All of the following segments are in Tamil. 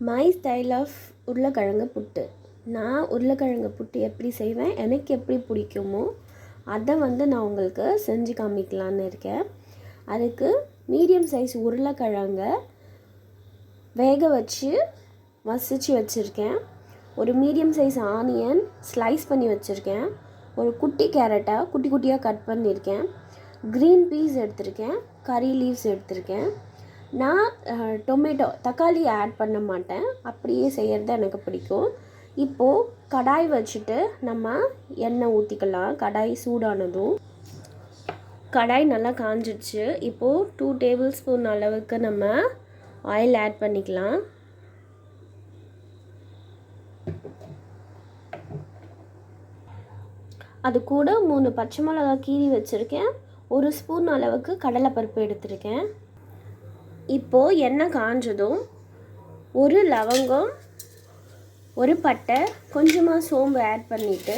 மை ஸ்டைல் ஆஃப் உருளைக்கிழங்கு புட்டு. நான் உருளைக்கிழங்கு புட்டு எப்படி செய்வேன், எனக்கு எப்படி பிடிக்குமோ அதை நான் உங்களுக்கு செஞ்சு காமிக்கலான்னு இருக்கேன். அதுக்கு மீடியம் சைஸ் உருளைக்கிழங்க வேக வச்சு மசிச்சு வச்சுருக்கேன். ஒரு மீடியம் சைஸ் ஆனியன் ஸ்லைஸ் பண்ணி வச்சுருக்கேன். ஒரு குட்டி கேரட்டை குட்டி குட்டியாக கட் பண்ணியிருக்கேன். க்ரீன் பீஸ் எடுத்திருக்கேன். கறி லீவ்ஸ் எடுத்திருக்கேன். நான் தக்காளி ஆட் பண்ண மாட்டேன், அப்படியே செய்கிறது எனக்கு பிடிக்கும். இப்போது கடாய் வச்சுட்டு நம்ம எண்ணெய் ஊற்றிக்கலாம். கடாய் சூடானதும் கடாய் நல்லா காஞ்சிடுச்சு. இப்போது 2 டேபிள் ஸ்பூன் அளவுக்கு நம்ம ஆயில் ஆட் பண்ணிக்கலாம். அது கூட 3 பச்சை மிளகாய் கீறி வச்சுருக்கேன். 1 ஸ்பூன் அளவுக்கு கடலைப்பருப்பு எடுத்திருக்கேன். இப்போது எண்ணெய் காஞ்சதும் ஒரு லவங்கம், ஒரு பட்டை, கொஞ்சமாக சோம்பு ஆட் பண்ணிவிட்டு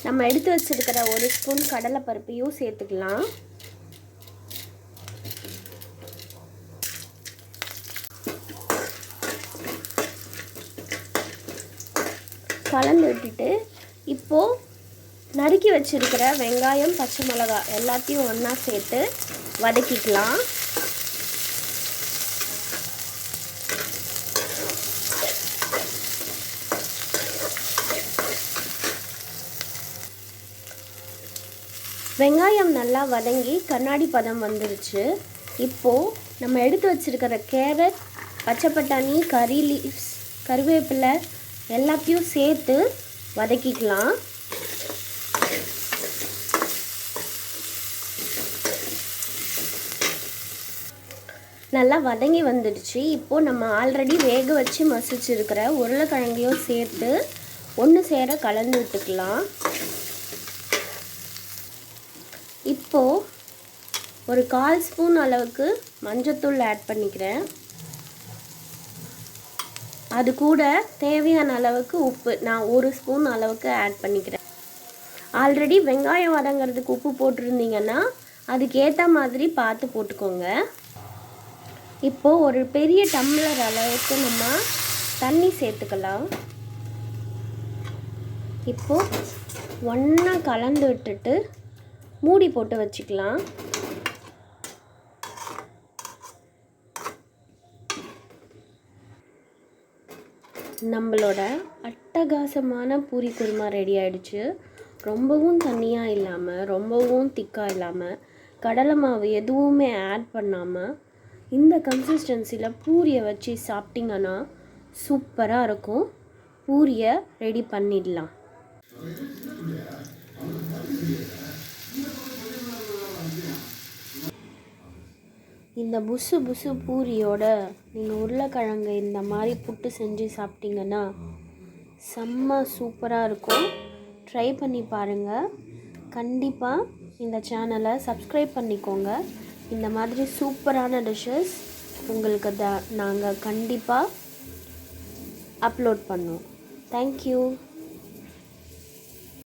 நம்ம எடுத்து வச்சுருக்கிற 1 ஸ்பூன் கடலைப்பருப்பையும் சேர்த்துக்கலாம். கலந்து விட்டுட்டு இப்போது நறுக்கி வச்சுருக்கிற வெங்காயம், பச்சை மிளகாய் எல்லாத்தையும் ஒன்றா சேர்த்து வதக்கிக்கலாம். வெங்காயம் நல்லா வதங்கி கண்ணாடி பதம் வந்துருச்சு. இப்போது நம்ம எடுத்து வச்சுருக்கிற கேரட், பச்சை பட்டாணி, கறி லீவ்ஸ், கருவேப்பிலை எல்லாத்தையும் சேர்த்து வதக்கிக்கலாம். நல்லா வதங்கி வந்துடுச்சு. இப்போது நம்ம ஆல்ரெடி வேக வச்சு மசிச்சிருக்கிற உருளைக்கிழங்கையும் சேர்த்து ஒன்று சேர கலந்து விட்டுக்கலாம். இப்போது ஒரு 1/4 ஸ்பூன் அளவுக்கு மஞ்சத்தூள் ஆட் பண்ணிக்கிறேன். அது கூட தேவையான அளவுக்கு உப்பு நான் 1 ஸ்பூன் அளவுக்கு ஆட் பண்ணிக்கிறேன். ஆல்ரெடி வெங்காயம் வதங்கிறதுக்கு உப்பு போட்டிருந்தீங்கன்னா அதுக்கேற்ற மாதிரி பார்த்து போட்டுக்கோங்க. இப்போது ஒரு பெரிய டம்ளர் அளவுக்கு நம்ம தண்ணி சேர்த்துக்கலாம். இப்போது ஒன்றா கலந்து விட்டுட்டு மூடி போட்டு வச்சுக்கலாம். நம்மளோட அட்டகாசமான பூரி குருமா ரெடி ஆகிடுச்சு. ரொம்பவும் தண்ணியாக இல்லாமல், ரொம்பவும் திக்காக இல்லாமல், கடலை மாவு எதுவுமே ஆட் பண்ணாமல் இந்த கன்சிஸ்டன்சியில் பூரியை வச்சு சாப்பிட்டிங்கன்னா சூப்பராக இருக்கும். பூரியை ரெடி பண்ணிடலாம். இந்த புசு புசு பூரியோட நீங்கள் உருளைக்கிழங்கு இந்த மாதிரி புட்டு செஞ்சு சாப்பிட்டிங்கன்னா செம்ம சூப்பராக இருக்கும். ட்ரை பண்ணி பாருங்கள். கண்டிப்பாக இந்த சேனலை சப்ஸ்கிரைப் பண்ணிக்கோங்க. இந்த மாதிரி சூப்பரான டிஷ்ஷஸ் உங்களுக்கு நாங்கள் கண்டிப்பாக அப்லோட் பண்ணுவோம். தேங்க்யூ.